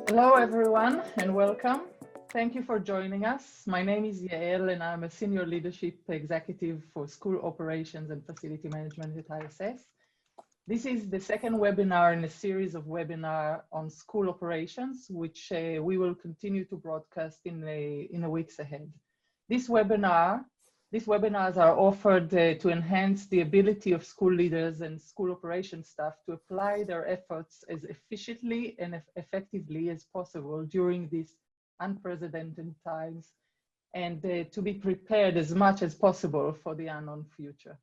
Hello, everyone, and welcome. Thank you for joining us. My name is Yael, and I'm a Senior Leadership Executive for School Operations and Facility Management at ISS. This is the second webinar in a series of webinars on school operations, which we will continue to broadcast in the weeks ahead. These webinars are offered to enhance the ability of school leaders and school operations staff to apply their efforts as efficiently and effectively as possible during these unprecedented times, and to be prepared as much as possible for the unknown future.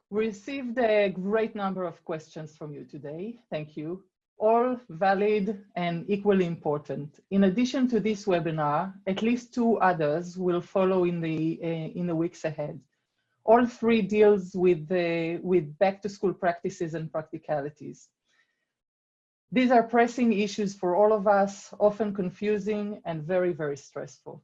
We received a great number of questions from you today. Thank you. All valid and equally important. In addition to this webinar, at least 2 others will follow in the weeks ahead. All 3 deals with back-to-school practices and practicalities. These are pressing issues for all of us, often confusing and very, very stressful.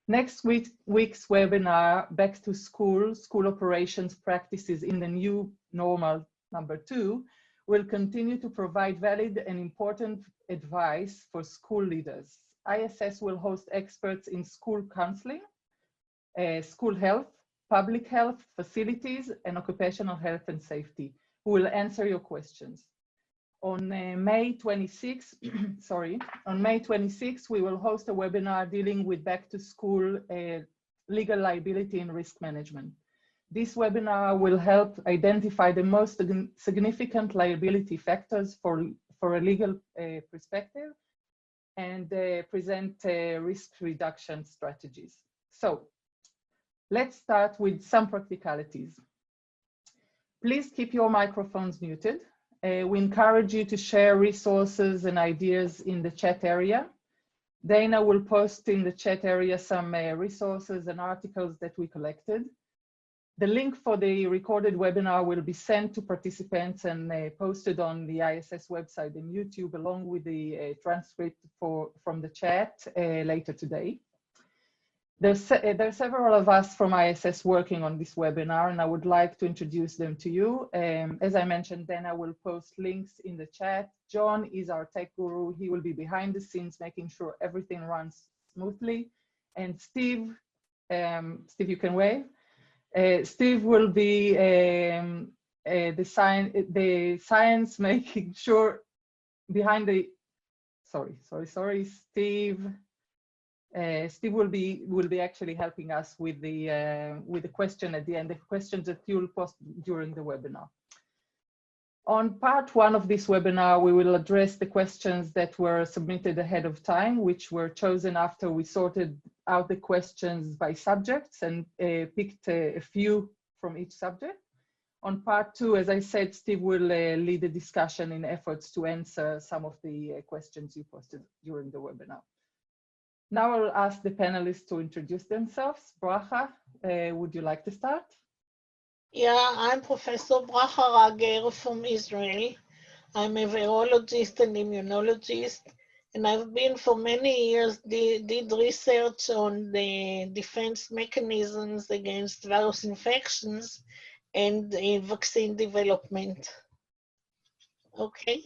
Next week's webinar, Back to School, School Operations Practices in the New Normal, number 2, will continue to provide valid and important advice for school leaders. ISS will host experts in school counseling, school health, public health, facilities, and occupational health and safety, who will answer your questions. On May 26, on May 26, we will host a webinar dealing with back to school legal liability and risk management. This webinar will help identify the most significant liability factors for a legal perspective and present risk reduction strategies. So let's start with some practicalities. Please keep your microphones muted. We encourage you to share resources and ideas in the chat area. Dana will post in the chat area some resources and articles that we collected. The link for the recorded webinar will be sent to participants and posted on the ISS website and YouTube, along with the transcript from the chat later today. There are several of us from ISS working on this webinar, and I would like to introduce them to you. As I mentioned, then I will post links in the chat. John is our tech guru. He will be behind the scenes, making sure everything runs smoothly. And Steve, you can wave. Steve will be the science making sure behind the, Steve will be actually helping us with the question at the end, the questions that you'll post during the webinar. On part 1 of this webinar, we will address the questions that were submitted ahead of time, which were chosen after we sorted out the questions by subjects and picked a few from each subject. On part 2, as I said, Steve will lead the discussion in efforts to answer some of the questions you posted during the webinar. Now I'll ask the panelists to introduce themselves. Bracha, would you like to start? Yeah, I'm Professor Bracha Rager from Israel. I'm a virologist and immunologist, and I've been for many years did research on the defense mechanisms against virus infections and vaccine development. Okay.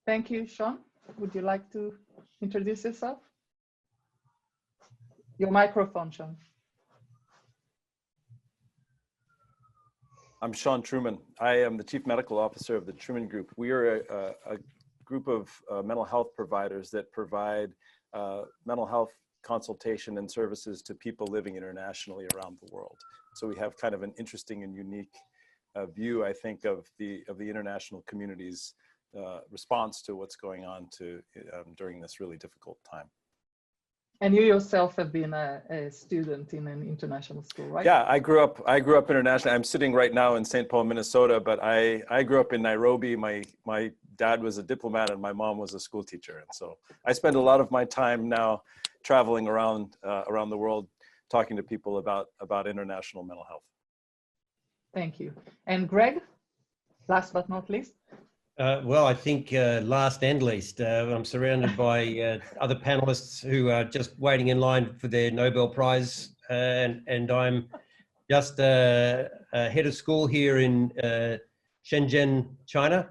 Thank you, Sean. Would you like to introduce yourself? Your microphone, Sean. I'm Sean Truman. I am the Chief Medical Officer of the Truman Group. We are a group of mental health providers that provide mental health consultation and services to people living internationally around the world. So we have kind of an interesting and unique view, I think, of the international community's response to what's going on during this really difficult time. And you yourself have been a student in an international school, right? Yeah, I grew up internationally. I'm sitting right now in St. Paul, Minnesota, but I grew up in Nairobi. My dad was a diplomat and my mom was a school teacher. And so I spend a lot of my time now traveling around the world, talking to people about international mental health. Thank you. And Greg, last but not least. Well, I think last and least, I'm surrounded by other panelists who are just waiting in line for their Nobel Prize, and I'm just head of school here in Shenzhen, China.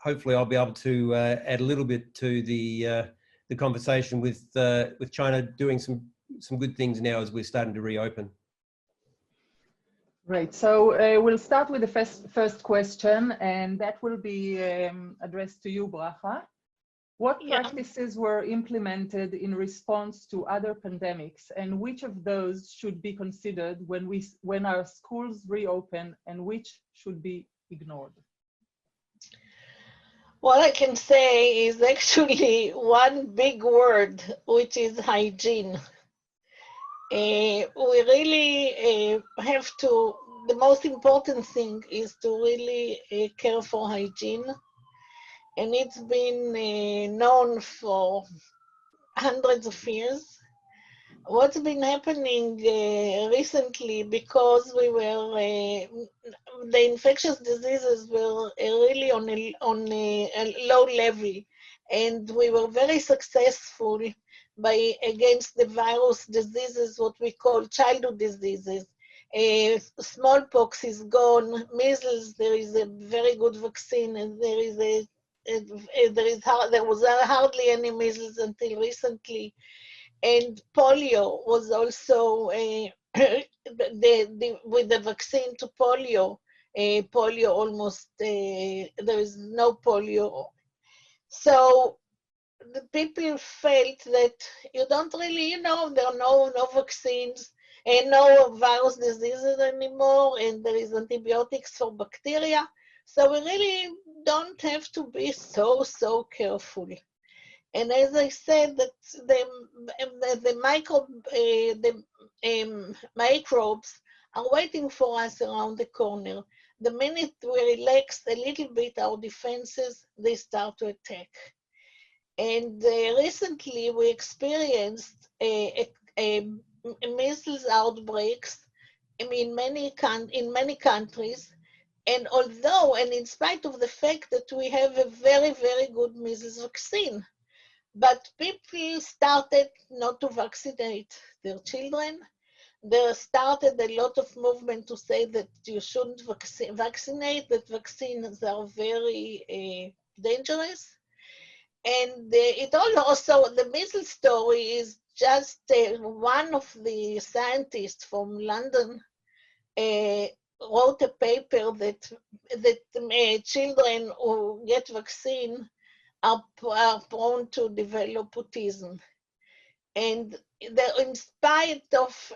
Hopefully, I'll be able to add a little bit to the conversation with China doing some good things now as we're starting to reopen. Great. So we'll start with the first question, and that will be addressed to you, Bracha. What practices were implemented in response to other pandemics, and which of those should be considered when our schools reopen, and which should be ignored? What I can say is actually one big word, which is hygiene. We really have to, the most important thing is to really care for hygiene. And it's been known for hundreds of years. What's been happening recently, because we were, the infectious diseases were really on a low level, and we were very successful against the virus diseases, what we call childhood diseases. Smallpox is gone, measles, there is a very good vaccine, and there was hardly any measles until recently. And polio was also, with the vaccine to polio, polio almost, there is no polio. So the people felt that you don't really, there are no vaccines and no virus diseases anymore, and there is antibiotics for bacteria. So we really don't have to be so careful. And as I said, that the microbes are waiting for us around the corner. The minute we relax a little bit our defenses, they start to attack. And recently we experienced measles outbreaks in many countries. And although, and in spite of the fact that we have a very good measles vaccine, but people started not to vaccinate their children. There started a lot of movement to say that you shouldn't vaccinate, that vaccines are very dangerous. And it also, the measles story is just one of the scientists from London wrote a paper that children who get vaccine are prone to develop autism. And in spite of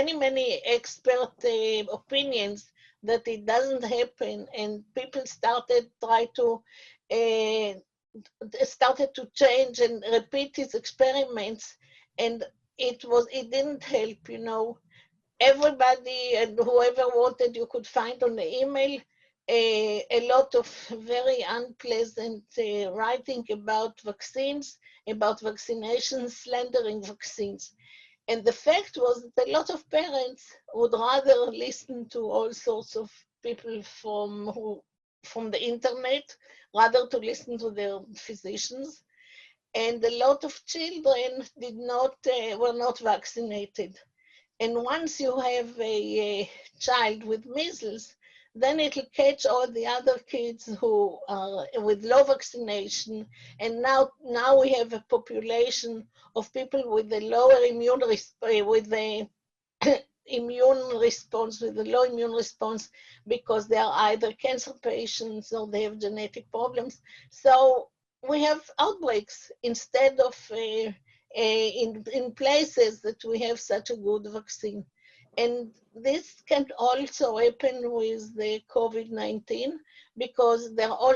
many expert opinions that it doesn't happen, and people started to change and repeat these experiments, and it didn't help, Everybody and whoever wanted, you could find on the email a lot of very unpleasant writing about vaccines, about vaccinations, slandering vaccines. And the fact was that a lot of parents would rather listen to all sorts of people from the internet, rather to listen to their physicians. And a lot of children were not vaccinated. And once you have a child with measles, then it'll catch all the other kids who are with low vaccination. And now we have a population of people with a lower immune response, with a low immune response, because they are either cancer patients or they have genetic problems. So we have outbreaks instead of in places that we have such a good vaccine. And this can also happen with the COVID-19, because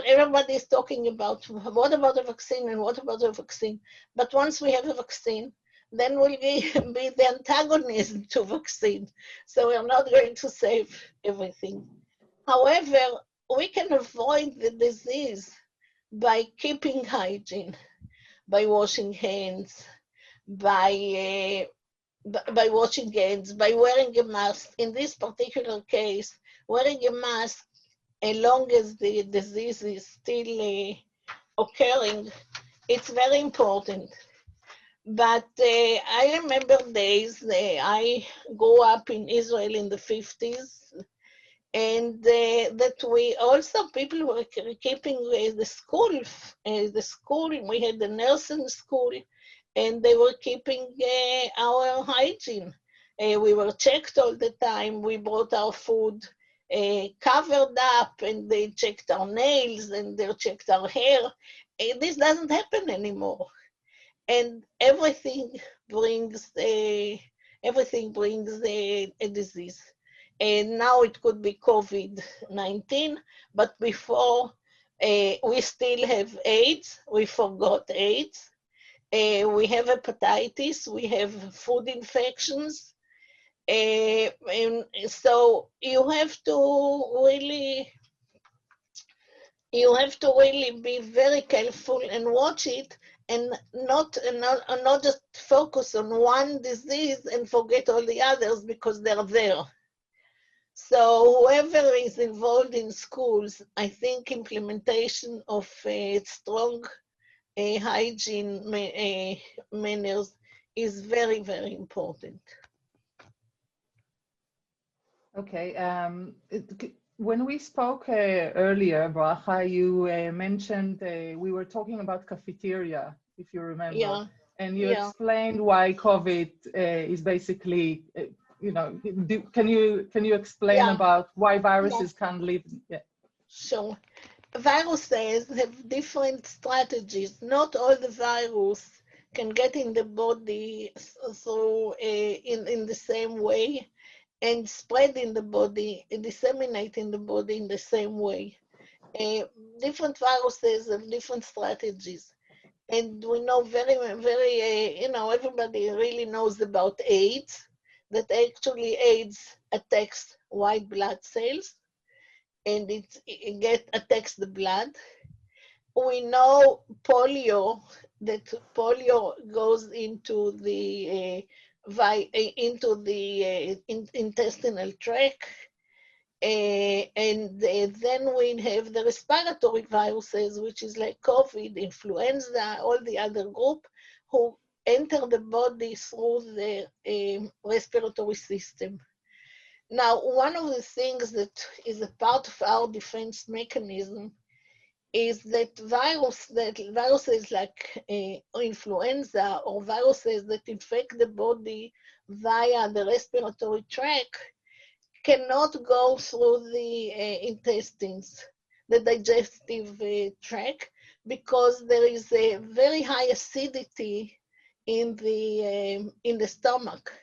everybody is talking about what about a vaccine and what about a vaccine. But once we have a vaccine, then we'll be the antagonist to vaccine. So we're not going to save everything. However, we can avoid the disease by keeping hygiene, by washing hands, by washing hands, by wearing a mask. In this particular case, wearing a mask, as long as the disease is still occurring, it's very important. But I remember days, I grew up in Israel in the 50s, and that we also, people were keeping the school, we had the nursing school, and they were keeping our hygiene. We were checked all the time. We brought our food covered up, and they checked our nails, and they checked our hair. This doesn't happen anymore. And everything brings a disease. And now it could be COVID-19, but before we still have AIDS. We forgot AIDS. We have hepatitis. We have food infections. And so you have to really be very careful and watch it, and not just focus on one disease and forget all the others because they're there. So whoever is involved in schools, I think implementation of strong hygiene manners is very, very important. Okay. When we spoke earlier, Bracha, you mentioned we were talking about cafeteria, if you remember. Yeah. And you explained why COVID is basically, can you explain about why viruses can't live? Yeah. Sure. Viruses have different strategies. Not all the virus can get in the body through in the same way and spread in the body and disseminate in the body in the same way. Different viruses have different strategies. And we know very, everybody really knows about AIDS, that actually AIDS attacks white blood cells, and it attacks the blood. We know polio, that polio goes into the intestinal tract, and then we have the respiratory viruses, which is like COVID, influenza, all the other group who enter the body through the respiratory system. Now, one of the things that is a part of our defense mechanism is that viruses like influenza or viruses that infect the body via the respiratory tract cannot go through the intestines, the digestive tract, because there is a very high acidity in the stomach,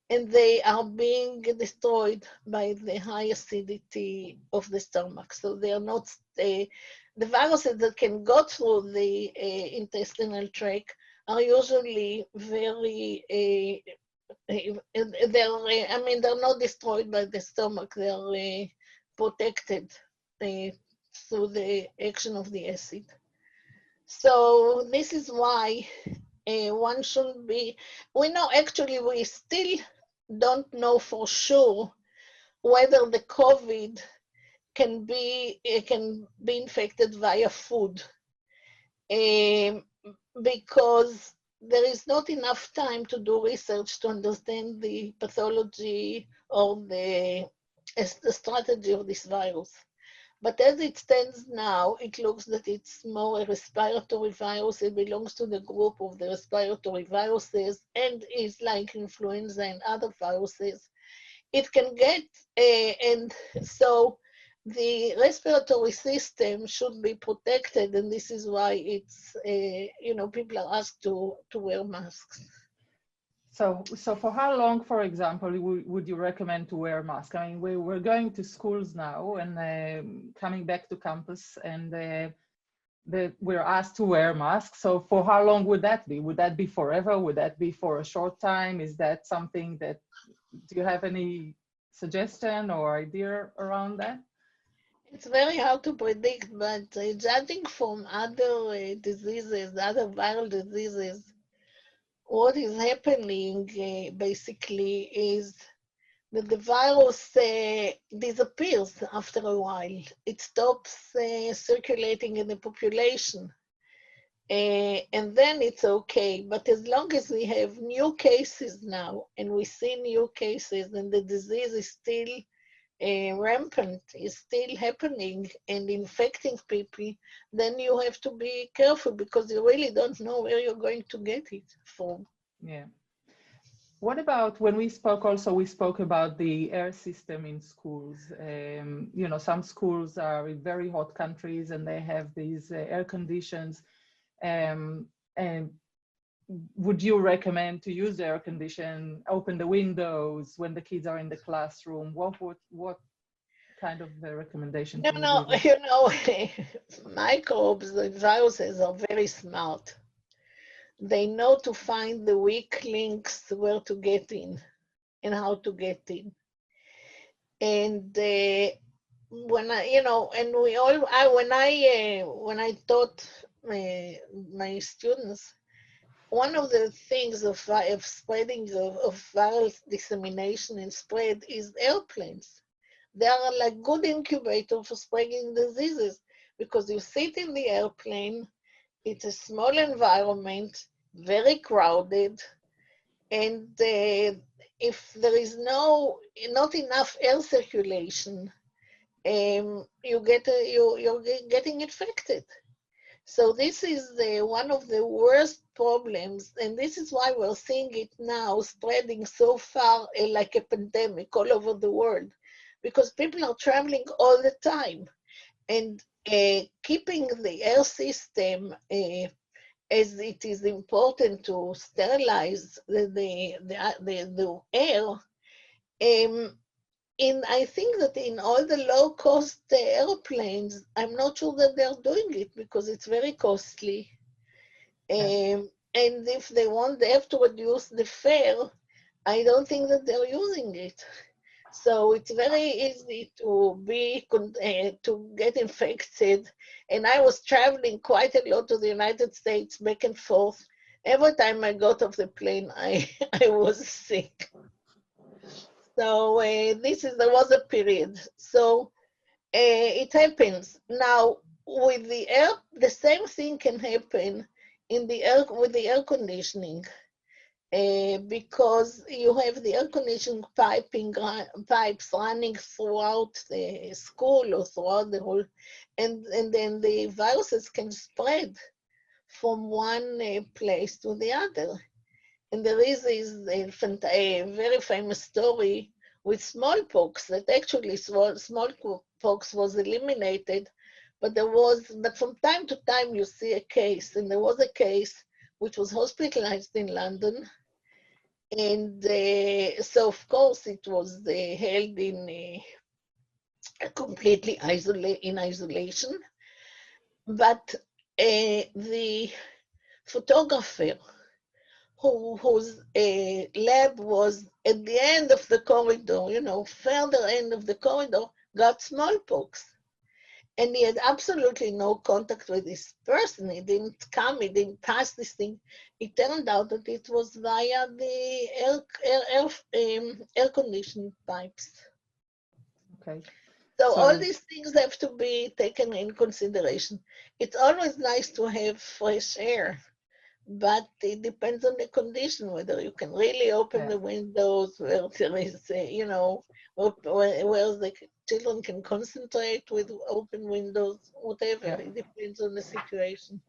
and they are being destroyed by the high acidity of the stomach. So they are not, the viruses that can go through the intestinal tract are usually very, they're not destroyed by the stomach, they're protected through the action of the acid. So this is why one shouldn't be, we still don't know for sure whether the COVID can be infected via food, because there is not enough time to do research to understand the pathology or the strategy of this virus. But as it stands now, it looks that it's more a respiratory virus. It belongs to the group of the respiratory viruses and is like influenza and other viruses. It can get, and so the respiratory system should be protected, and this is why it's, people are asked to wear masks. So for how long, for example, would you recommend to wear a mask? I mean, we're going to schools now and coming back to campus, and we're asked to wear masks. So for how long would that be? Would that be forever? Would that be for a short time? Is that something that, do you have any suggestion or idea around that? It's very hard to predict, but judging from other diseases, other viral diseases, what is happening basically is that the virus disappears after a while. It stops circulating in the population. and then it's okay. But as long as we have new cases now, and we see new cases, and the disease is still rampant, is still happening and infecting people, then you have to be careful because you really don't know where you're going to get it from. Yeah. What about when we spoke also, we spoke about the air system in schools. You know, some schools are in very hot countries and they have these air conditions. And would you recommend to use the air condition, open the windows when the kids are in the classroom? What kind of recommendation? No, you know, microbes and viruses are very smart. They know to find the weak links where to get in and how to get in. And when I, you know, and we all, when I taught my students, one of the things of spreading of viral dissemination and spread is airplanes. They are like good incubator for spreading diseases because you sit in the airplane, it's a small environment, very crowded, and if there is not enough air circulation, you're getting infected. So this is one of the worst problems, and this is why we're seeing it now spreading so far like a pandemic all over the world, because people are traveling all the time, and keeping the air system as it is important to sterilize the air. I think that in all the low-cost airplanes, I'm not sure that they're doing it because it's very costly. And if they have to reduce the fare, I don't think that they're using it. So it's very easy to get infected. And I was traveling quite a lot to the United States, back and forth. Every time I got off the plane, I was sick. So there was a period. So it happens. Now with the air, the same thing can happen with the air conditioning. Because you have the air conditioning pipes running throughout the school or throughout the whole, and then the viruses can spread from one place to the other. And there is a very famous story with smallpox that actually smallpox was eliminated, but from time to time you see a case, and there was a case which was hospitalized in London. And so, of course, it was held in completely in isolation. But the photographer whose lab was at the end of the corridor, you know, further end of the corridor, got smallpox. And he had absolutely no contact with this person. He didn't pass this thing. It turned out that it was via the air conditioning pipes. Okay. So all these things have to be taken in consideration. It's always nice to have fresh air, but it depends on the condition, whether you can really open the windows, where there is, you know, where the children can concentrate with open windows, whatever. It depends on the situation.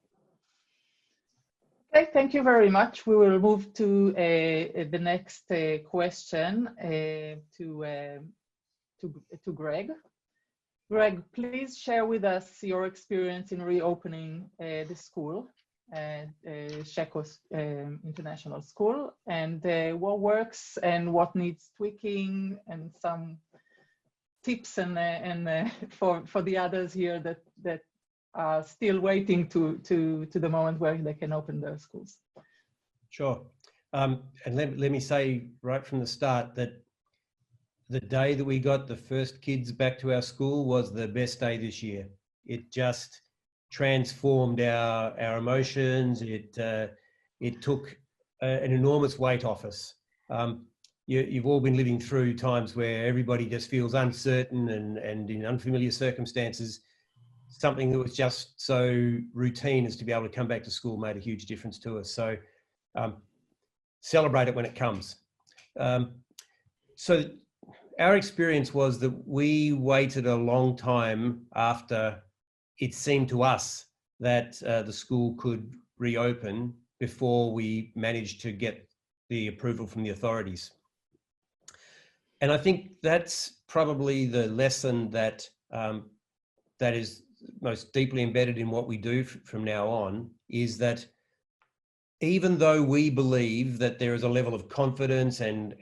Okay, thank you very much. We will move to the next question to Greg. Greg, please share with us your experience in reopening the school, Shekos International School, and what works and what needs tweaking, and some tips and for the others here that are still waiting to the moment where they can open their schools. Sure. And let me say right from the start that the day that we got the first kids back to our school was the best day this year. It just transformed our emotions. It took an enormous weight off us. You've all been living through times where everybody just feels uncertain and in unfamiliar circumstances. something that was just so routine as to be able to come back to school made a huge difference to us. So celebrate it when it comes. So our experience was that we waited a long time after it seemed to us that the school could reopen before we managed to get the approval from the authorities. And I think that's probably the lesson that that is most deeply embedded in what we do from now on, is that even though we believe that there is a level of confidence and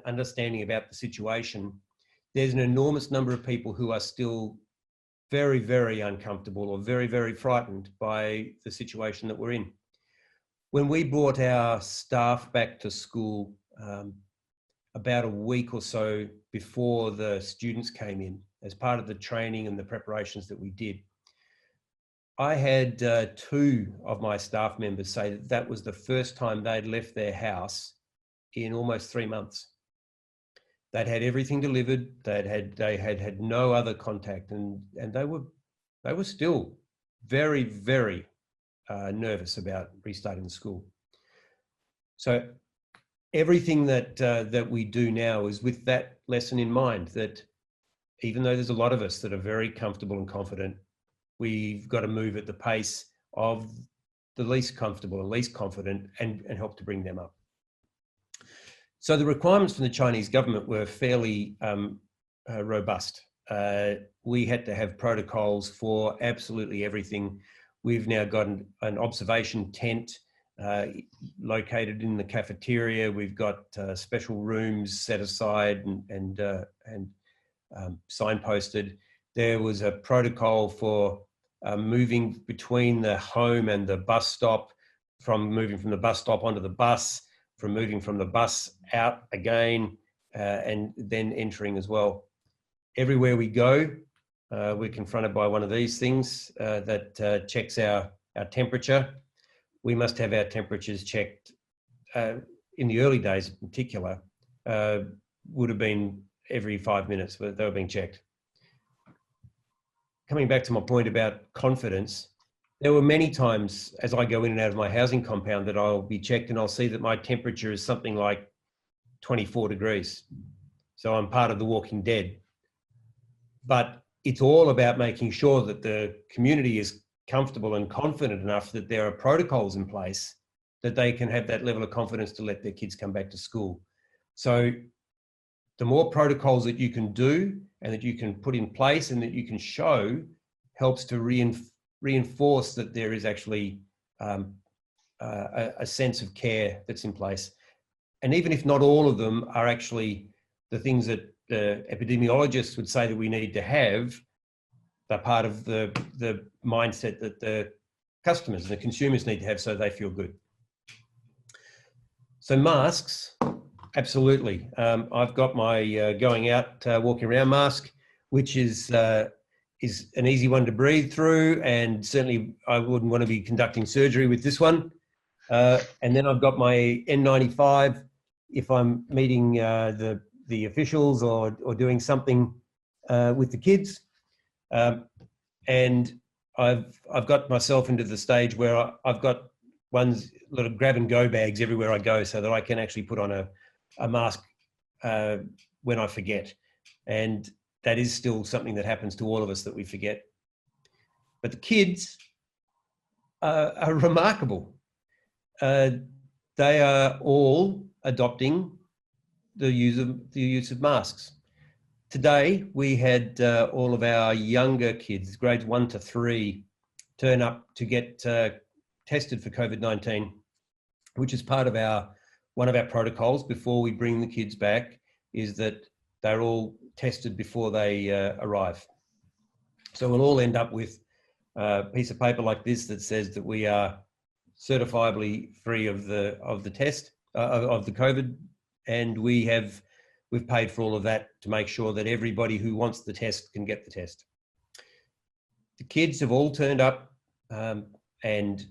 understanding about the situation, there's an enormous number of people who are still very, very uncomfortable or very, very frightened by the situation that we're in. When we brought our staff back to school about a week or so before the students came in, as part of the training and the preparations that we did, I had 2 of my staff members say that that was the first time they'd left their house in almost 3 months. They'd had everything delivered. They had no other contact, and they were still very, very nervous about restarting the school. So everything that we do now is with that lesson in mind, that even though there's a lot of us that are very comfortable and confident, we've got to move at the pace of the least comfortable and least confident and help to bring them up. So the requirements from the Chinese government were fairly robust. We had to have protocols for absolutely everything. We've now got an observation tent located in the cafeteria. We've got special rooms set aside and signposted. There was a protocol for moving between the home and the bus stop, from moving from the bus stop onto the bus, from moving from the bus out again, and then entering as well. Everywhere we go, we're confronted by one of these things that checks our temperature. We must have our temperatures checked. In the early days in particular, would have been every 5 minutes, but they were being checked. Coming back to my point about confidence, there were many times as I go in and out of my housing compound that I'll be checked and I'll see that my temperature is something like 24 degrees. So I'm part of the Walking Dead. But it's all about making sure that the community is comfortable and confident enough that there are protocols in place that they can have that level of confidence to let their kids come back to school. So the more protocols that you can do and that you can put in place and that you can show helps to reinforce that there is actually a sense of care that's in place. And even if not all of them are actually the things that the epidemiologists would say that we need to have, they're part of the mindset that the customers and the consumers need to have so they feel good. So masks, absolutely. I've got my going out, walking around mask, which is an easy one to breathe through, and certainly I wouldn't want to be conducting surgery with this one. And then I've got my N95 if I'm meeting the officials or doing something with the kids. And I've got myself into the stage where I've got ones little grab and go bags everywhere I go so that I can actually put on a mask when I forget. And that is still something that happens to all of us, that we forget. But the kids are remarkable. They are all adopting the use of masks. Today, we had all of our younger kids, grades 1 to 3, turn up to get tested for COVID-19, which is part of one of our protocols before we bring the kids back, is that they're all tested before they arrive. So we'll all end up with a piece of paper like this that says that we are certifiably free of the test of the COVID, and we've paid for all of that to make sure that everybody who wants the test can get the test. The kids have all turned up and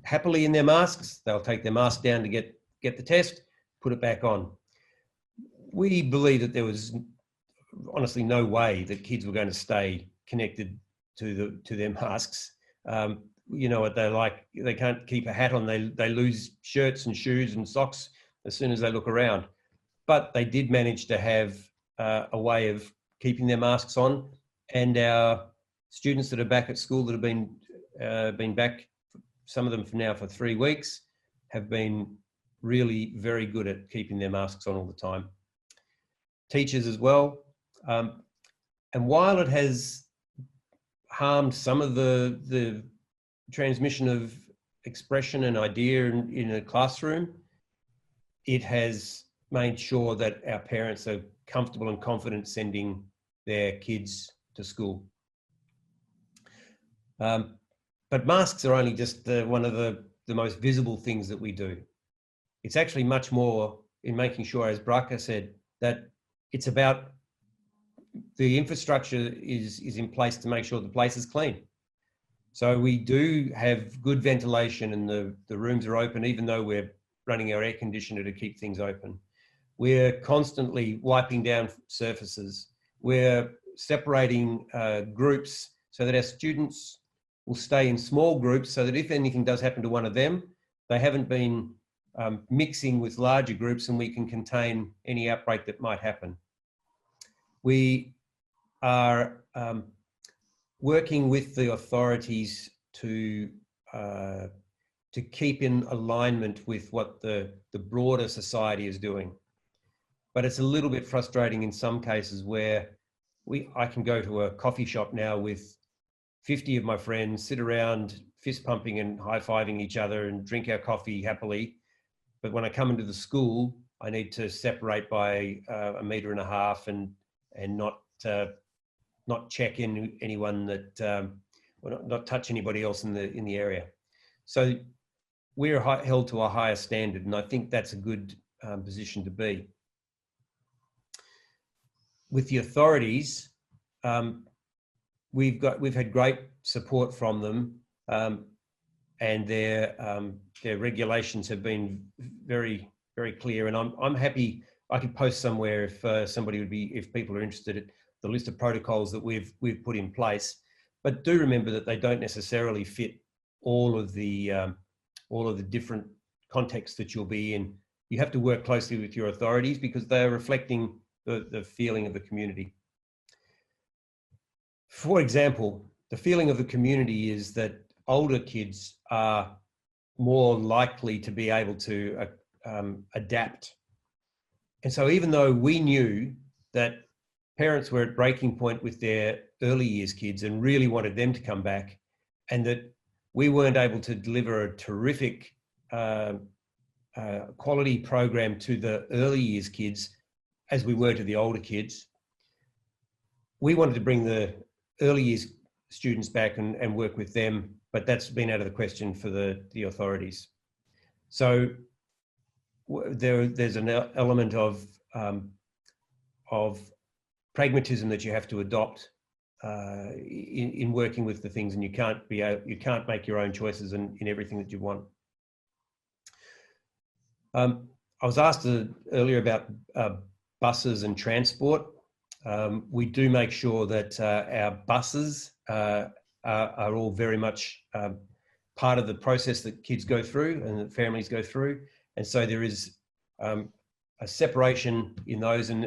happily in their masks. They'll take their mask down to get the test, put it back on. We believe that there was honestly no way that kids were going to stay connected to their masks. You know what they're like. They can't keep a hat on. They lose shirts and shoes and socks as soon as they look around. But they did manage to have a way of keeping their masks on. And our students that are back at school that have been back, some of them for now for 3 weeks, have been really very good at keeping their masks on all the time. Teachers as well. And while it has harmed some of the transmission of expression and idea in a classroom, it has made sure that our parents are comfortable and confident sending their kids to school. But masks are only just one of the most visible things that we do. It's actually much more in making sure, as Bracha said, that it's about the infrastructure is in place to make sure the place is clean. So we do have good ventilation and the rooms are open, even though we're running our air conditioner to keep things open. We're constantly wiping down surfaces. We're separating groups so that our students will stay in small groups so that if anything does happen to one of them, they haven't been mixing with larger groups and we can contain any outbreak that might happen. We are working with the authorities to keep in alignment with what the broader society is doing. But it's a little bit frustrating in some cases where I can go to a coffee shop now with 50 of my friends, sit around fist pumping and high-fiving each other and drink our coffee happily. But when I come into the school, I need to separate by 1.5 meters and not check in anyone that, or not touch anybody else in the area. So we're held to a higher standard, and I think that's a good position to be. With the authorities, we've had great support from them, and their regulations have been very, very clear. And I'm happy. I could post somewhere if people are interested, at the list of protocols that we've put in place. But do remember that they don't necessarily fit all of the different contexts that you'll be in. You have to work closely with your authorities because they are reflecting the feeling of the community. For example, the feeling of the community is that older kids are more likely to be able to adapt. And so even though we knew that parents were at breaking point with their early years kids and really wanted them to come back, and that we weren't able to deliver a terrific quality program to the early years kids as we were to the older kids, we wanted to bring the early years students back and work with them, but that's been out of the question for the authorities. So there's an element of pragmatism that you have to adopt in working with the things, and you can't make your own choices in everything that you want. I was asked earlier about buses and transport. We do make sure that our buses are all very much part of the process that kids go through and that families go through. And so there is a separation in those, and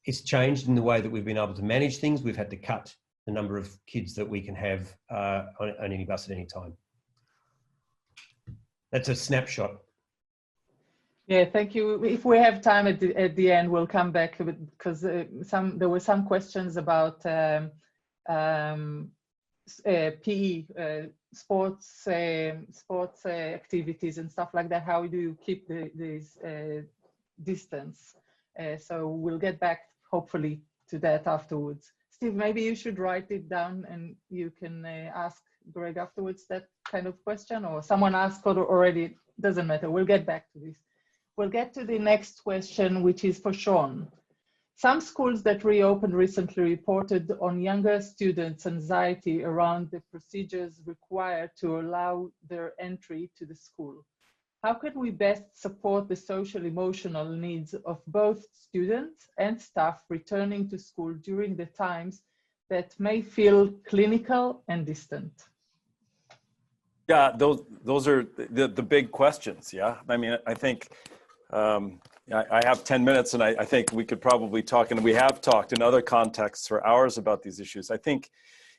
it's changed in the way that we've been able to manage things. We've had to cut the number of kids that we can have on any bus at any time. That's a snapshot. Yeah, thank you. If we have time at the end, we'll come back because there were some questions about PE, sports activities and stuff like that. How do you keep this distance? So we'll get back hopefully to that afterwards. Steve, maybe you should write it down and you can ask Greg afterwards that kind of question, or someone asked already. Doesn't matter. We'll get back to this. We'll get to the next question, which is for Sean. Some schools that reopened recently reported on younger students' anxiety around the procedures required to allow their entry to the school. How can we best support the social emotional needs of both students and staff returning to school during the times that may feel clinical and distant? Yeah, those are the big questions. Yeah, I mean, I think I have 10 minutes, and I think we could probably talk, and we have talked in other contexts for hours about these issues. I think,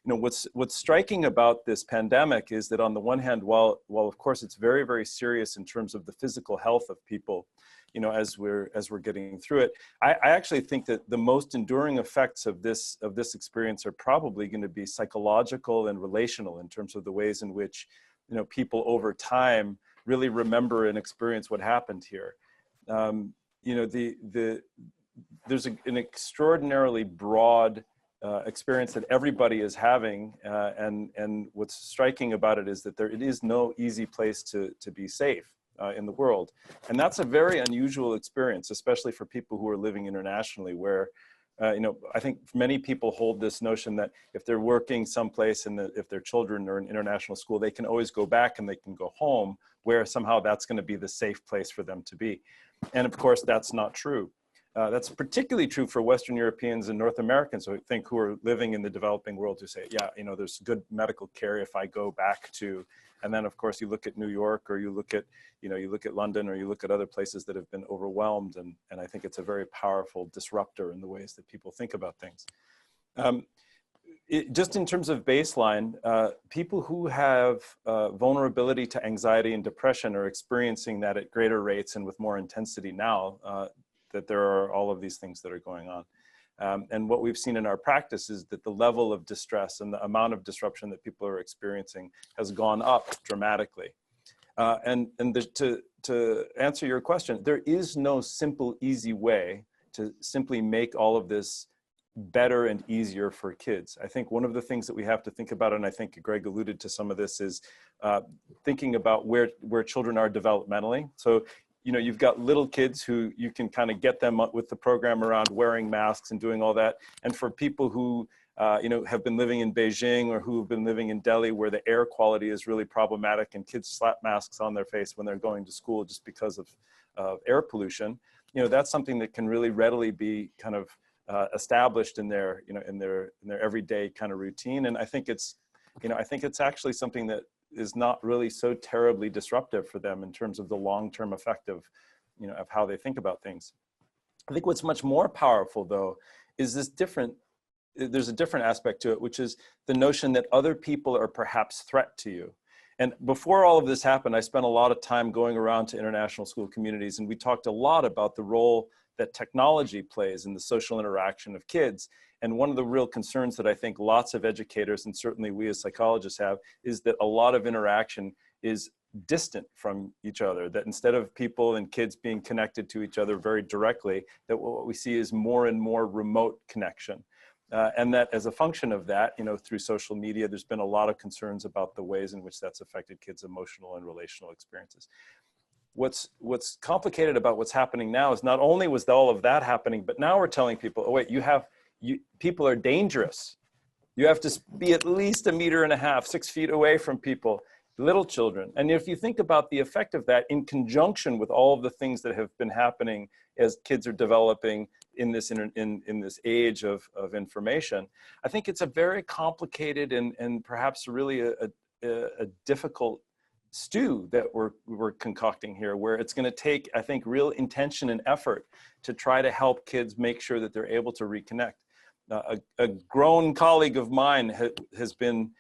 you know, what's striking about this pandemic is that on the one hand, while of course it's very, very serious in terms of the physical health of people, you know, as we're getting through it, I actually think that the most enduring effects of this experience are probably going to be psychological and relational in terms of the ways in which, you know, people over time really remember and experience what happened here. You know, there's an extraordinarily broad experience that everybody is having, and what's striking about it is that it is no easy place to be safe in the world, and that's a very unusual experience, especially for people who are living internationally, where you know, I think many people hold this notion that if they're working someplace and if their children are in international school, they can always go back and they can go home, where somehow that's going to be the safe place for them to be. And of course, that's not true. That's particularly true for Western Europeans and North Americans, I think, who are living in the developing world, who say, yeah, you know, there's good medical care if I go back to, and then of course you look at New York, or you look at, you know, you look at London, or you look at other places that have been overwhelmed, and I think it's a very powerful disruptor in the ways that people think about things. Just in terms of baseline, people who have vulnerability to anxiety and depression are experiencing that at greater rates and with more intensity now, that there are all of these things that are going on. And what we've seen in our practice is that the level of distress and the amount of disruption that people are experiencing has gone up dramatically. To answer your question, there is no simple, easy way to simply make all of this better and easier for kids. I think one of the things that we have to think about, and I think Greg alluded to some of this, is thinking about where children are developmentally. So, you know, you've got little kids who you can kind of get them up with the program around wearing masks and doing all that. And for people who, you know, have been living in Beijing or who have been living in Delhi, where the air quality is really problematic and kids slap masks on their face when they're going to school just because of air pollution, you know, that's something that can really readily be kind of established in their, you know, in their everyday kind of routine. And I think it's, you know, I think it's actually something that is not really so terribly disruptive for them in terms of the long-term effect of, you know, of how they think about things. I think what's much more powerful, though, is there's a different aspect to it, which is the notion that other people are perhaps threat to you. And before all of this happened, I spent a lot of time going around to international school communities, and we talked a lot about the role that technology plays in the social interaction of kids. And one of the real concerns that I think lots of educators, and certainly we as psychologists have, is that a lot of interaction is distant from each other, that instead of people and kids being connected to each other very directly, that what we see is more and more remote connection. And that as a function of that, you know, through social media, there's been a lot of concerns about the ways in which that's affected kids' emotional and relational experiences. What's complicated about what's happening now is not only was all of that happening, but now we're telling people, oh wait, people are dangerous. You have to be at least 1.5 meters, 6 feet away from people, little children. And if you think about the effect of that in conjunction with all of the things that have been happening as kids are developing in this age of information, I think it's a very complicated and perhaps really a difficult stew that we're concocting here, where it's going to take, I think, real intention and effort to try to help kids make sure that they're able to reconnect. A grown colleague of mine has been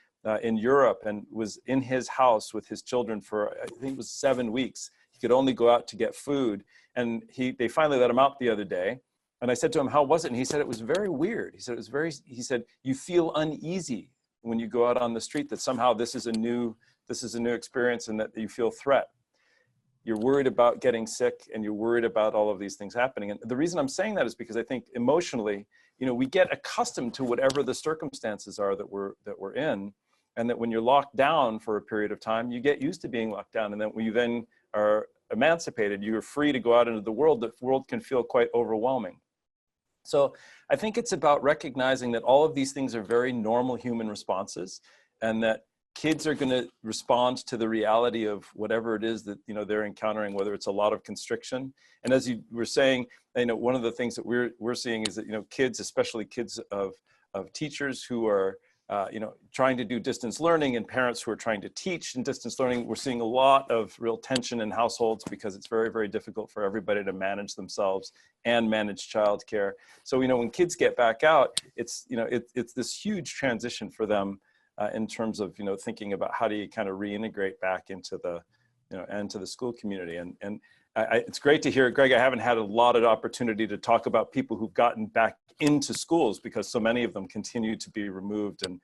in Europe and was in his house with his children for, I think it was 7 weeks. He could only go out to get food, and they finally let him out the other day. And I said to him, how was it? And he said, it was very weird. He said, you feel uneasy when you go out on the street, that somehow this is a new experience and that you feel threat. You're worried about getting sick, and you're worried about all of these things happening. And the reason I'm saying that is because I think emotionally, you know, we get accustomed to whatever the circumstances are that we're in, and that when you're locked down for a period of time, you get used to being locked down. And then when you then are emancipated, you're free to go out into the world. The world can feel quite overwhelming. So I think it's about recognizing that all of these things are very normal human responses, and that kids are going to respond to the reality of whatever it is that, you know, they're encountering, whether it's a lot of constriction. And as you were saying, you know, one of the things that we're seeing is that, you know, kids, especially kids of teachers who are trying to do distance learning and parents who are trying to teach in distance learning. We're seeing a lot of real tension in households because it's very, very difficult for everybody to manage themselves and manage childcare. So, when kids get back out, it's this huge transition for them in terms of, thinking about how do you kind of reintegrate back into the, into the school community. And it's great to hear, Greg. I haven't had a lot of opportunity to talk about people who've gotten back into schools because so many of them continue to be removed and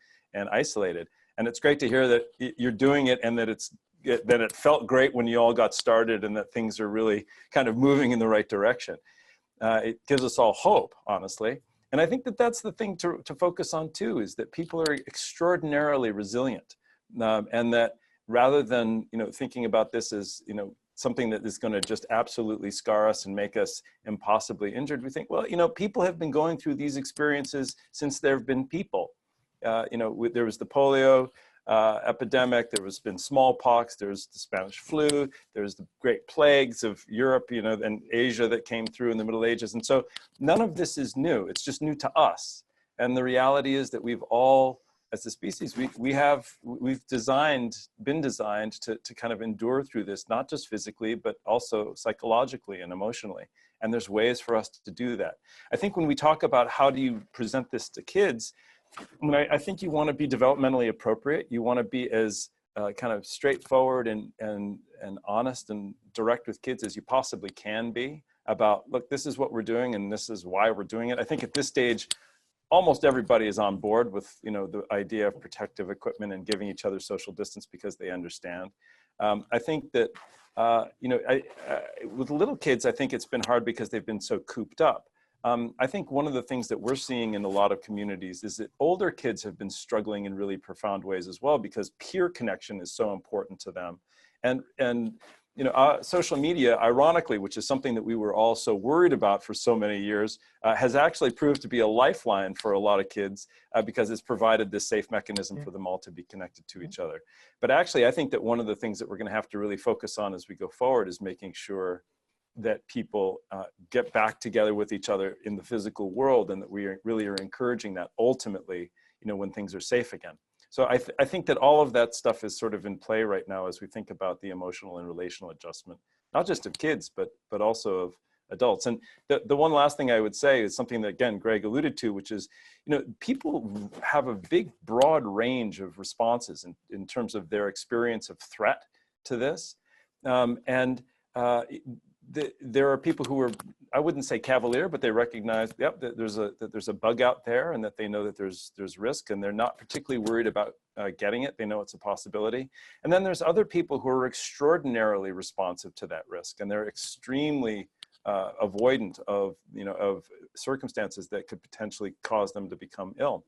isolated. And it's great to hear that you're doing it and that it felt great when you all got started and that things are really kind of moving in the right direction. It gives us all hope, honestly. And I think that that's the thing to focus on too, is that people are extraordinarily resilient, and that rather than thinking about this as something that is going to just absolutely scar us and make us impossibly injured, we think, well, people have been going through these experiences since there have been people. There was the polio epidemic, there has been smallpox, there's the Spanish flu, there's the great plagues of Europe, and Asia that came through in the Middle Ages. And so none of this is new, it's just new to us. And the reality is that we've all, as a species, we've been designed to kind of endure through this, not just physically, but also psychologically and emotionally. And there's ways for us to do that. I think when we talk about how do you present this to kids, I think you want to be developmentally appropriate. You want to be as kind of straightforward and honest and direct with kids as you possibly can be about, look, this is what we're doing and this is why we're doing it. I think at this stage, almost everybody is on board with the idea of protective equipment and giving each other social distance because they understand. I think that with little kids, I think it's been hard because they've been so cooped up. I think one of the things that we're seeing in a lot of communities is that older kids have been struggling in really profound ways as well because peer connection is so important to them. And social media, ironically, which is something that we were all so worried about for so many years, has actually proved to be a lifeline for a lot of kids because it's provided this safe mechanism for them all to be connected to each other. But actually, I think that one of the things that we're going to have to really focus on as we go forward is making sure that people get back together with each other in the physical world, and that we really are encouraging that ultimately, when things are safe again. So I think that all of that stuff is sort of in play right now as we think about the emotional and relational adjustment, not just of kids, but also of adults. And the one last thing I would say is something that, again, Greg alluded to, which is, people have a big, broad range of responses in terms of their experience of threat to this. There are people who are, I wouldn't say cavalier, but they recognize, yep, that there's a bug out there and that they know that there's risk and they're not particularly worried about getting it. They know it's a possibility. And then there's other people who are extraordinarily responsive to that risk, and they're extremely avoidant of circumstances that could potentially cause them to become ill.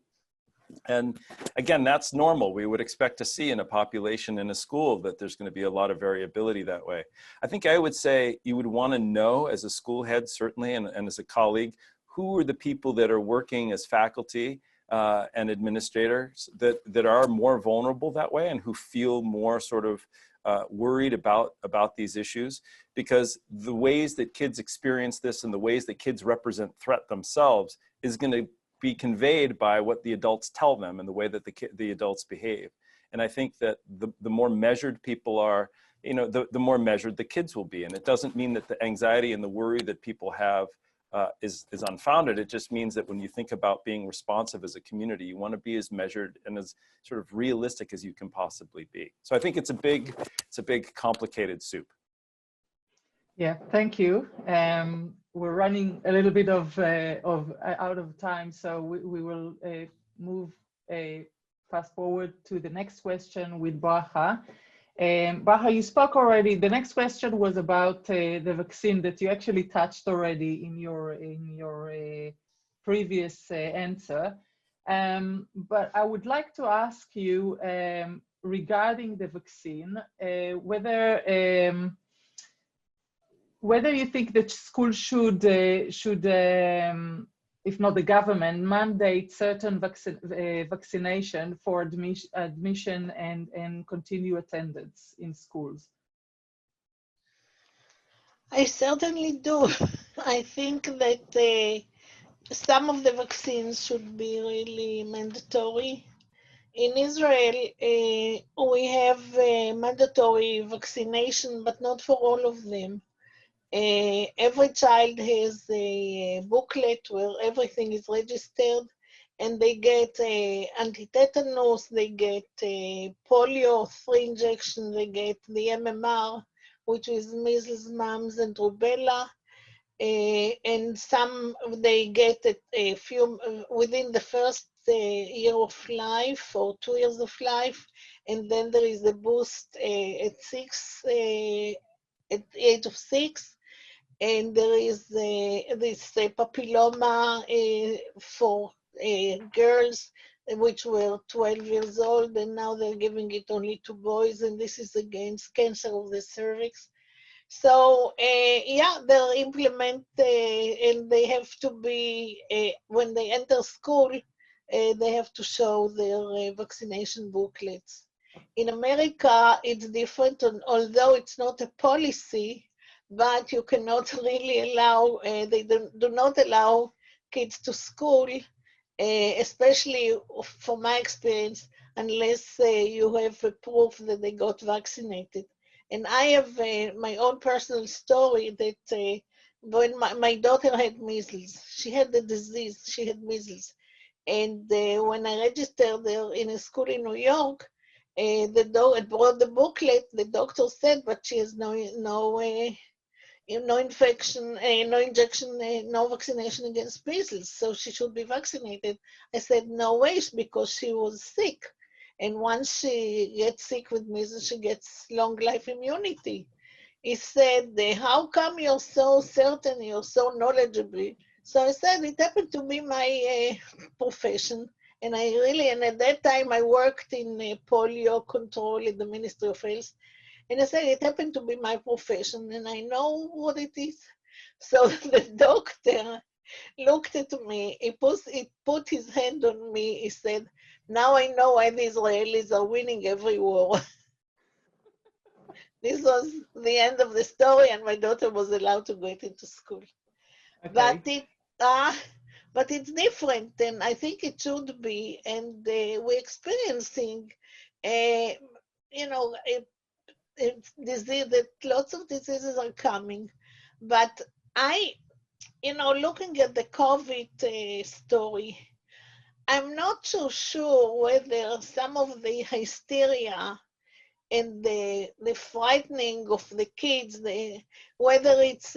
And again, that's normal. We would expect to see in a population in a school that there's going to be a lot of variability that way. I think I would say you would want to know as a school head, certainly, and as a colleague, who are the people that are working as faculty and administrators that are more vulnerable that way and who feel more sort of worried about these issues, because the ways that kids experience this and the ways that kids represent threat themselves is going to be conveyed by what the adults tell them and the way that the adults behave. And I think that the more measured people are, the more measured the kids will be. And it doesn't mean that the anxiety and the worry that people have is unfounded. It just means that when you think about being responsive as a community, you want to be as measured and as sort of realistic as you can possibly be. So I think it's a big complicated soup. Yeah, thank you. We're running a little bit of out of time, so we will move fast forward to the next question with Bracha. Bracha, you spoke already. The next question was about the vaccine that you actually touched already in your previous answer. But I would like to ask you regarding the vaccine, whether you think that school should if not the government, mandate certain vaccination for admission and continue attendance in schools. I certainly do. I think that some of the vaccines should be really mandatory. In Israel, we have mandatory vaccination, but not for all of them. Every child has a booklet where everything is registered, and they get anti-tetanus, they get polio, 3 injections, they get the MMR, which is measles, mumps, and rubella. And some they get a few within the first year of life or 2 years of life, and then there is a boost at at the age of 6, and there is this papilloma for girls, which were 12 years old, and now they're giving it only to boys, and this is against cancer of the cervix. So yeah, they'll implement and they have to be, when they enter school, they have to show their vaccination booklets. In America, it's different, although it's not a policy, but you cannot really allow, they do not allow kids to school, especially from my experience, unless you have a proof that they got vaccinated. And I have my own personal story that when my daughter had measles, she had the disease, she had measles. And when I registered there in a school in New York, it brought the booklet, the doctor said, but she has no infection, no injection, no vaccination against measles, so she should be vaccinated. I said, no way, because she was sick. And once she gets sick with measles, she gets long life immunity. He said, how come you're so certain, you're so knowledgeable? So I said, it happened to be my profession. And and at that time I worked in polio control in the Ministry of Health. And I said, it happened to be my profession and I know what it is. So the doctor looked at me, he put his hand on me, he said, now I know why the Israelis are winning every war. This was the end of the story, and my daughter was allowed to go into school. Okay. But it's different, and I think it should be. And we're experiencing, disease, that lots of diseases are coming. But looking at the COVID story, I'm not so sure whether some of the hysteria and the frightening of the kids, whether it's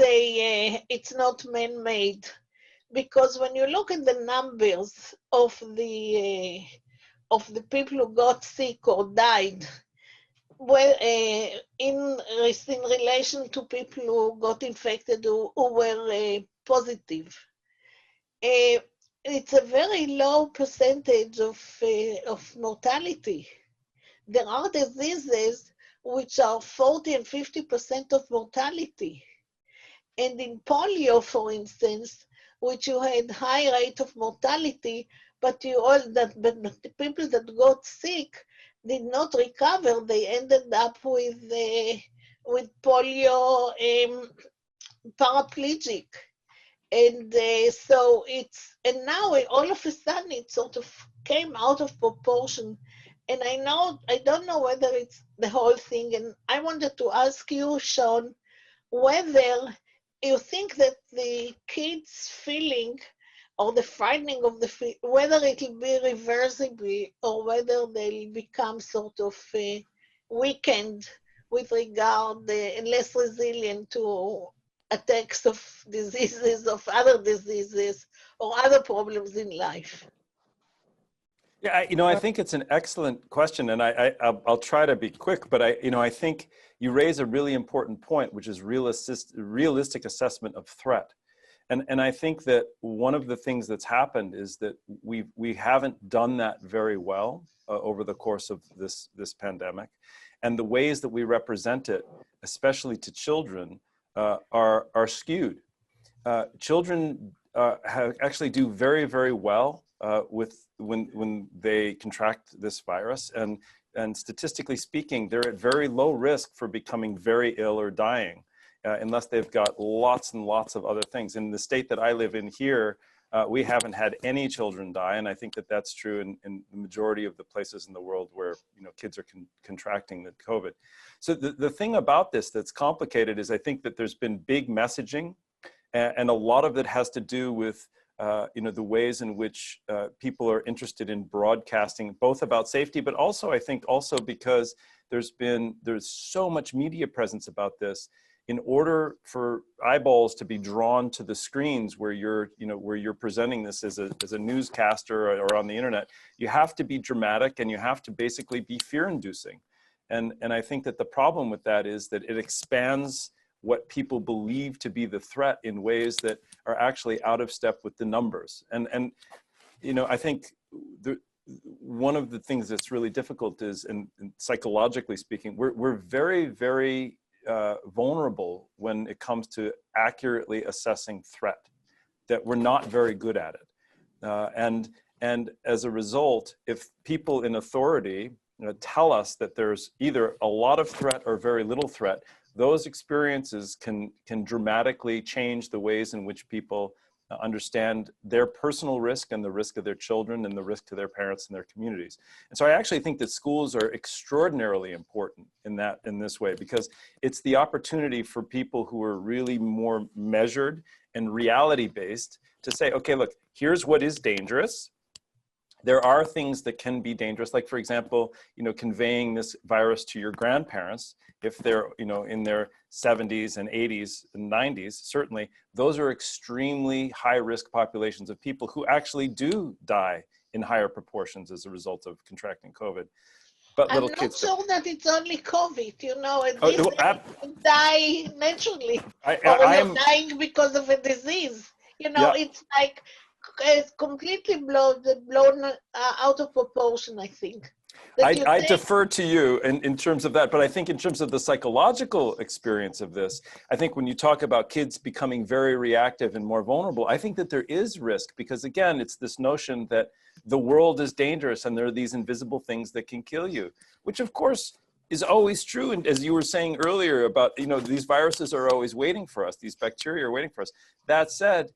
not man-made, because when you look at the numbers of the people who got sick or died, well, in relation to people who got infected who were positive, it's a very low percentage of mortality. There are diseases which are 40 and 50% of mortality. And in polio, for instance, which you had high rate of mortality, but the people that got sick did not recover. They ended up with polio paraplegic. And and now all of a sudden it sort of came out of proportion. And I don't know whether it's the whole thing. And I wanted to ask you, Sean, whether you think that the kids' feeling or the frightening of whether it'll be reversible or whether they'll become sort of weakened with regard and less resilient to attacks of diseases, of other diseases, or other problems in life. Yeah, I think it's an excellent question, and I'll try to be quick, but I think you raise a really important point, which is realistic assessment of threat. And I think that one of the things that's happened is that we haven't done that very well over the course of this pandemic, and the ways that we represent it, especially to children, are skewed. Children actually do very, very well when they contract this virus, and statistically speaking, they're at very low risk for becoming very ill or dying, unless they've got lots and lots of other things. In the state that I live in here, we haven't had any children die, and I think that that's true in the majority of the places in the world where kids are contracting the COVID. So the thing about this that's complicated is I think that there's been big messaging, and a lot of it has to do with the ways in which people are interested in broadcasting, both about safety, but also I think also because there's so much media presence about this. In order for eyeballs to be drawn to the screens where you're presenting this as a newscaster or on the internet, you have to be dramatic and you have to basically be fear-inducing. And I think that the problem with that is that it expands what people believe to be the threat in ways that are actually out of step with the numbers. And I think one of the things that's really difficult is, and psychologically speaking, we're very, very vulnerable when it comes to accurately assessing threat, that we're not very good at it. And as a result, if people in authority tell us that there's either a lot of threat or very little threat, those experiences can dramatically change the ways in which people understand their personal risk and the risk of their children and the risk to their parents and their communities. And so I actually think that schools are extraordinarily important in this way, because it's the opportunity for people who are really more measured and reality-based to say, okay, look, here's what is dangerous. There are things that can be dangerous, like, for example, conveying this virus to your grandparents, if they're, in their 70s and 80s and 90s, certainly, those are extremely high-risk populations of people who actually do die in higher proportions as a result of contracting COVID. But I'm little not kids sure that it's only COVID, at Oh, this age, die naturally, or I'm dying because of a disease. Yeah. It's like it's completely blown out of proportion, I think. I defer to you in terms of that, but I think in terms of the psychological experience of this, I think when you talk about kids becoming very reactive and more vulnerable, I think that there is risk, because again, it's this notion that the world is dangerous and there are these invisible things that can kill you, which of course is always true. And as you were saying earlier about, these viruses are always waiting for us, these bacteria are waiting for us. That said,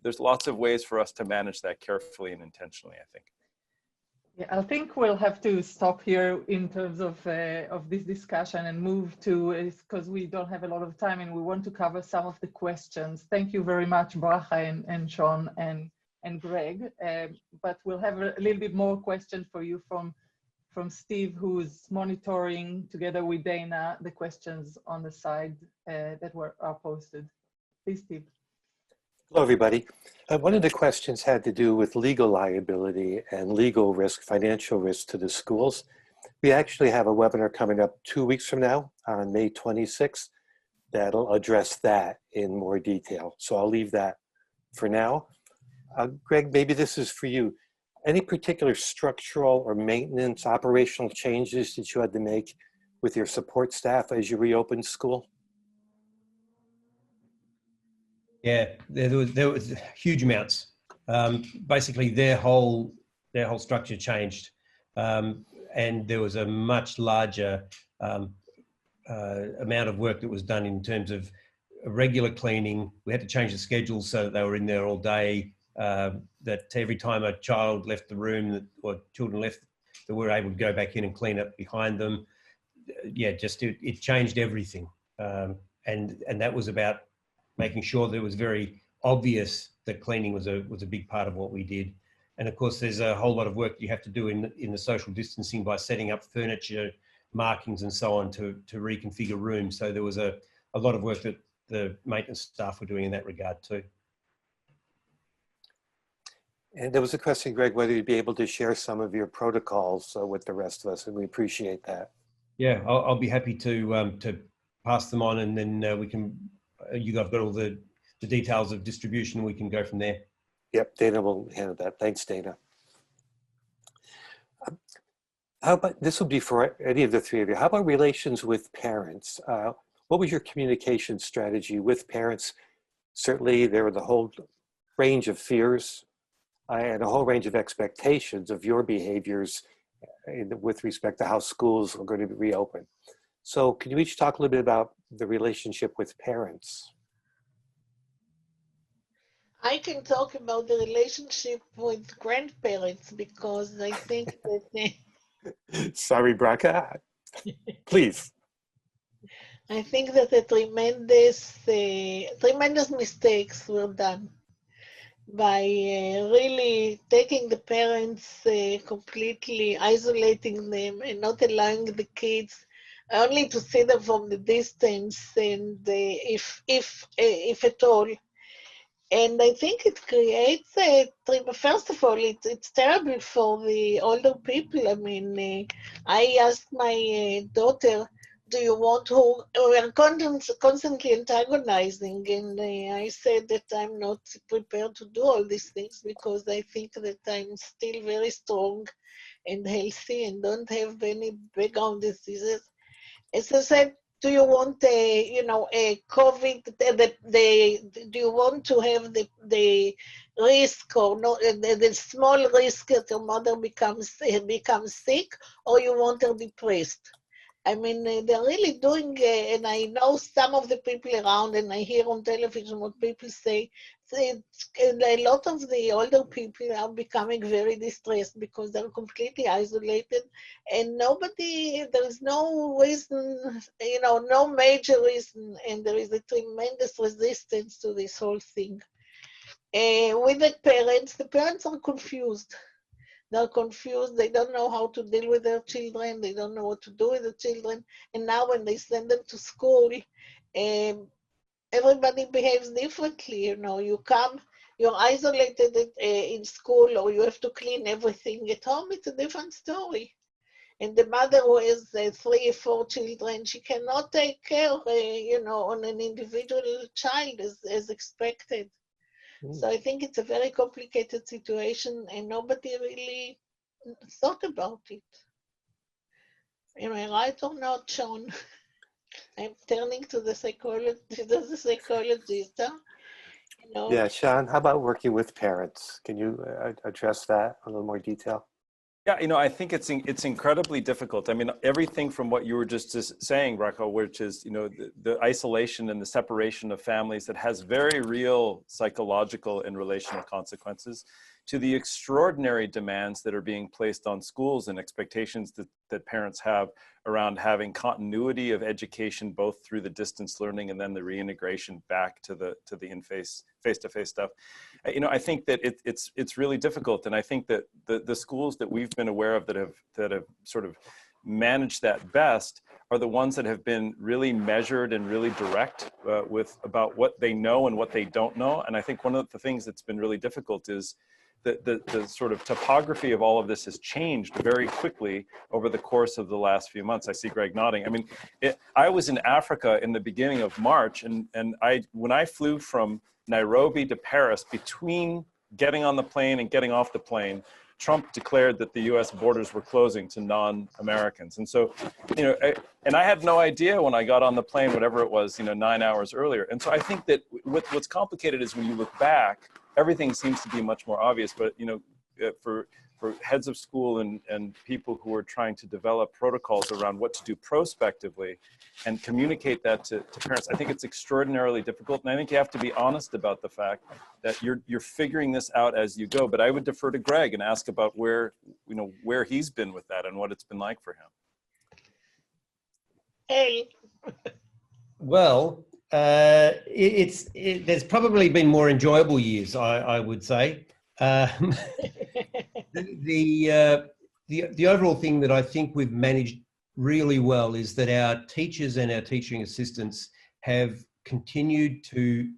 there's lots of ways for us to manage that carefully and intentionally, I think. Yeah, I think we'll have to stop here in terms of this discussion and move to, because we don't have a lot of time and we want to cover some of the questions. Thank you very much, Bracha and Sean and Greg. But we'll have a little bit more questions for you from Steve, who's monitoring together with Dana the questions on the side that are posted. Please, Steve. Hello, everybody. One of the questions had to do with legal liability and legal risk, financial risk to the schools. We actually have a webinar coming up 2 weeks from now on May 26th that'll address that in more detail. So I'll leave that for now. Greg, maybe this is for you. Any particular structural or maintenance operational changes that you had to make with your support staff as you reopened school? Yeah, there was huge amounts. Basically, their whole structure changed, and there was a much larger amount of work that was done in terms of regular cleaning. We had to change the schedule so that they were in there all day. That every time a child left the room or children left, that we were able to go back in and clean up behind them. Yeah, just it changed everything, and that was about making sure that it was very obvious that cleaning was a big part of what we did. And of course, there's a whole lot of work you have to do in the social distancing by setting up furniture, markings and so on to reconfigure rooms. So there was a lot of work that the maintenance staff were doing in that regard too. And there was a question, Greg, whether you'd be able to share some of your protocols with the rest of us, and we appreciate that. Yeah, I'll be happy to pass them on, and then we can. You guys got all the details of distribution, and we can go from there. Yep, Dana will handle that. Thanks, Dana. How about, this will be for any of the three of you, how about relations with parents? What was your communication strategy with parents? Certainly there were the whole range of fears and a whole range of expectations of your behaviors with respect to how schools are going to be reopened. So can you each talk a little bit about the relationship with parents? I can talk about the relationship with grandparents because I think that Sorry, Bracha. Please. I think that the tremendous mistakes were done by really taking the parents, completely isolating them and not allowing the kids only to see them from the distance, and if at all. And I think it creates first of all, it's terrible for the older people. I mean, I asked my daughter, do you want to, we are constantly antagonizing, and I said that I'm not prepared to do all these things because I think that I'm still very strong and healthy and don't have any background diseases. As I said, do you want a COVID? Do you want to have the risk or no, the small risk that your mother becomes sick, or you want her depressed? I mean, they're really doing, and I know some of the people around, and I hear on television what people say. A lot of the older people are becoming very distressed because they're completely isolated, and there is no reason, no major reason, and there is a tremendous resistance to this whole thing. With the parents are confused. They're confused. They don't know how to deal with their children. They don't know what to do with the children. And now when they send them to school, everybody behaves differently. You're isolated in school, or you have to clean everything at home. It's a different story. And the mother who has 3 or 4 children, she cannot take care, on an individual child as expected. So I think it's a very complicated situation, and nobody really thought about it. Am I right or not, Sean? I'm turning to the psychologist, huh? Yeah, Sean, how about working with parents? Can you address that in a little more detail? Yeah, I think it's incredibly difficult. I mean, everything from what you were just saying, Bracha, which is, the isolation and the separation of families that has very real psychological and relational consequences, to the extraordinary demands that are being placed on schools and expectations that parents have around having continuity of education, both through the distance learning and then the reintegration back to the face-to-face stuff. I think that it's really difficult, and I think that the schools that we've been aware of that have sort of managed that best are the ones that have been really measured and really direct about what they know and what they don't know. And I think one of the things that's been really difficult is the sort of topography of all of this has changed very quickly over the course of the last few months. I see Greg nodding. I mean, I was in Africa in the beginning of March, and when I flew from Nairobi to Paris, between getting on the plane and getting off the plane, Trump declared that the US borders were closing to non-Americans. And so, and I had no idea when I got on the plane, whatever it was, 9 hours earlier. And so I think that what's complicated is when you look back, everything seems to be much more obvious, but for heads of school and people who are trying to develop protocols around what to do prospectively and communicate that to parents, I think it's extraordinarily difficult. And I think you have to be honest about the fact that you're figuring this out as you go. But I would defer to Greg and ask about where he's been with that and what it's been like for him. Hey. Well, there's probably been more enjoyable years, I would say. The overall thing that I think we've managed really well is that our teachers and our teaching assistants have continued to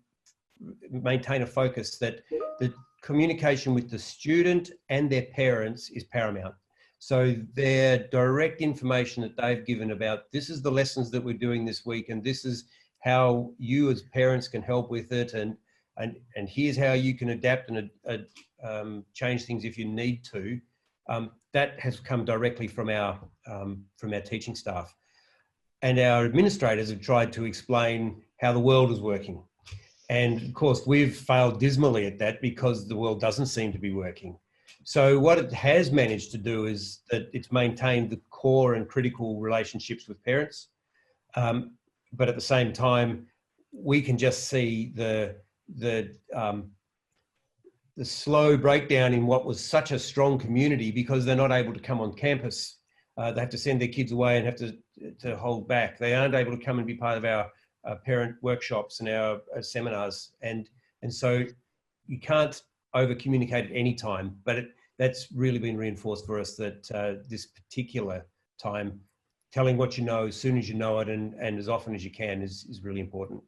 maintain a focus that the communication with the student and their parents is paramount. So their direct information that they've given about, this is the lessons that we're doing this week, and this is how you as parents can help with it, and here's how you can adapt and change things if you need to. That has come directly from our teaching staff, and our administrators have tried to explain how the world is working. And of course, we've failed dismally at that because the world doesn't seem to be working. So what it has managed to do is that it's maintained the core and critical relationships with parents. But at the same time, we can just see the slow breakdown in what was such a strong community because they're not able to come on campus. They have to send their kids away and have to hold back. They aren't able to come and be part of our parent workshops and our seminars. And so you can't over communicate at any time, but that's really been reinforced for us that this particular time, telling what you know as soon as you know it and as often as you can is really important.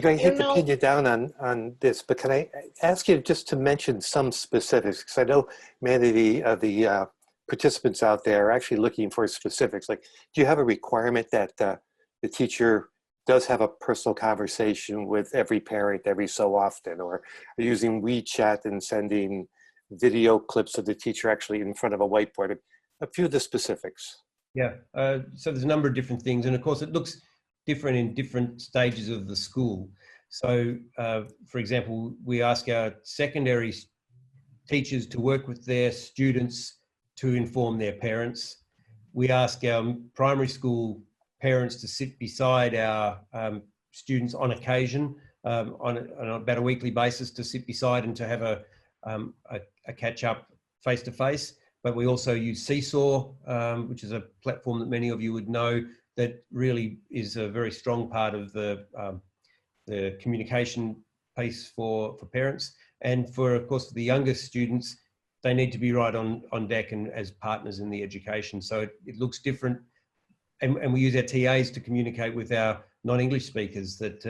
I hate to pin you down on this, but can I ask you just to mention some specifics? Because I know many of the participants out there are actually looking for specifics. Like, do you have a requirement that the teacher does have a personal conversation with every parent every so often, or are you using WeChat and sending video clips of the teacher actually in front of a whiteboard? A few of the specifics. Yeah, so there's a number of different things, and of course it looks different in different stages of the school. So, for example, we ask our secondary teachers to work with their students to inform their parents. We ask our primary school parents to sit beside our students on occasion, on about a weekly basis, to sit beside and to have a catch up face to face. But we also use Seesaw, which is a platform that many of you would know, that really is a very strong part of the communication piece for parents. And for, of course, for the younger students, they need to be right on deck and as partners in the education. So it looks different. And we use our TAs to communicate with our non-English speakers that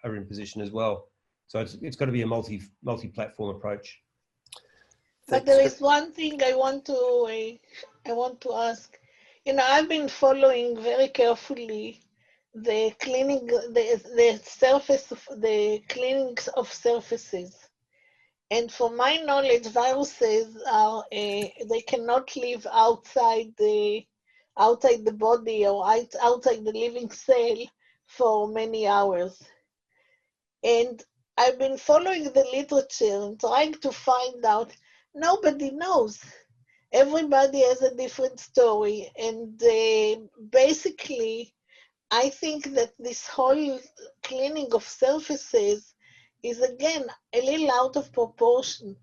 are in position as well. So it's got to be a multi-platform approach. But there is one thing I want to ask. You know, I've been following very carefully the cleaning, the cleanings of surfaces. And from my knowledge, viruses are they cannot live outside the body or outside the living cell for many hours. And I've been following the literature and trying to find out. Nobody knows. Everybody has a different story. And basically, I think that this whole cleaning of surfaces is, again, a little out of proportion.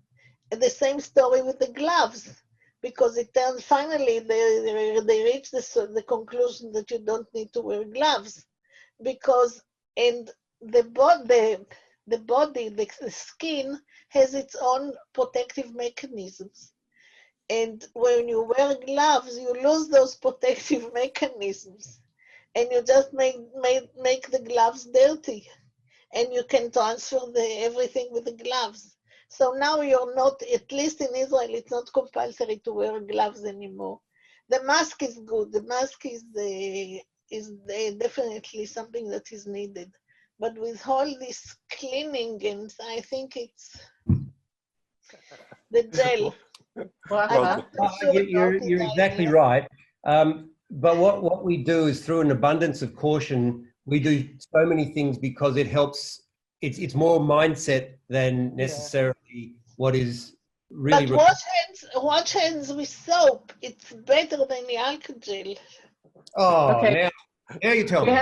And the same story with the gloves, because it turns, finally, they reach the conclusion that you don't need to wear gloves. Because, and the body, the skin, has its own protective mechanisms. And when you wear gloves, you lose those protective mechanisms. And you just make the gloves dirty. And you can transfer everything with the gloves. So now you're not, at least in Israel, it's not compulsory to wear gloves anymore. The mask is good. The mask is definitely something that is needed. But with all this cleaning, and I think it's the gel. You're exactly right. But what we do is, through an abundance of caution, we do so many things because it helps. It's more mindset than necessarily what is really. But wash hands with soap. It's better than the alcohol gel. Oh, okay. Now you tell me.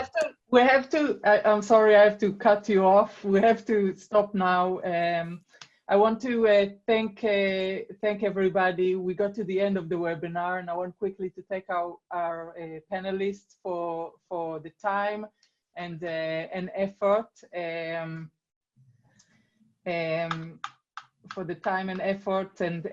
We have to. I'm sorry, I have to cut you off. We have to stop now. I want to thank everybody. We got to the end of the webinar, and I want quickly to thank our panelists for the time and effort. For the time and effort and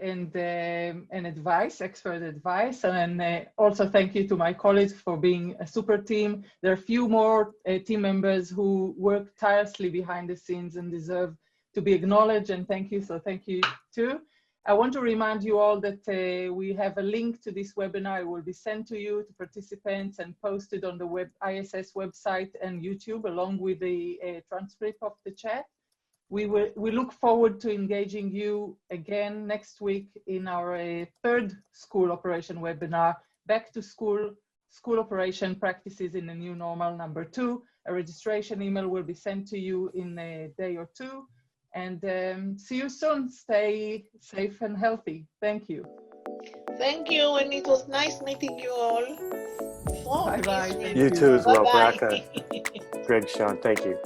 advice, expert advice, and also thank you to my colleagues for being a super team. There are a few more team members who work tirelessly behind the scenes and deserve to be acknowledged, and thank you. So thank you too. I want to remind you all that we have a link to this webinar. It will be sent to you, to participants, and posted on the ISS website and YouTube, along with the transcript of the chat. We look forward to engaging you again next week in our third school operation webinar, Back to School Operation Practices in the New Normal #2. A registration email will be sent to you in a day or two. And see you soon. Stay safe and healthy. Thank you. Thank you, and it was nice meeting you all. Bye-bye. You too as well, Bye-bye. Bracha. Greg, Sean, thank you.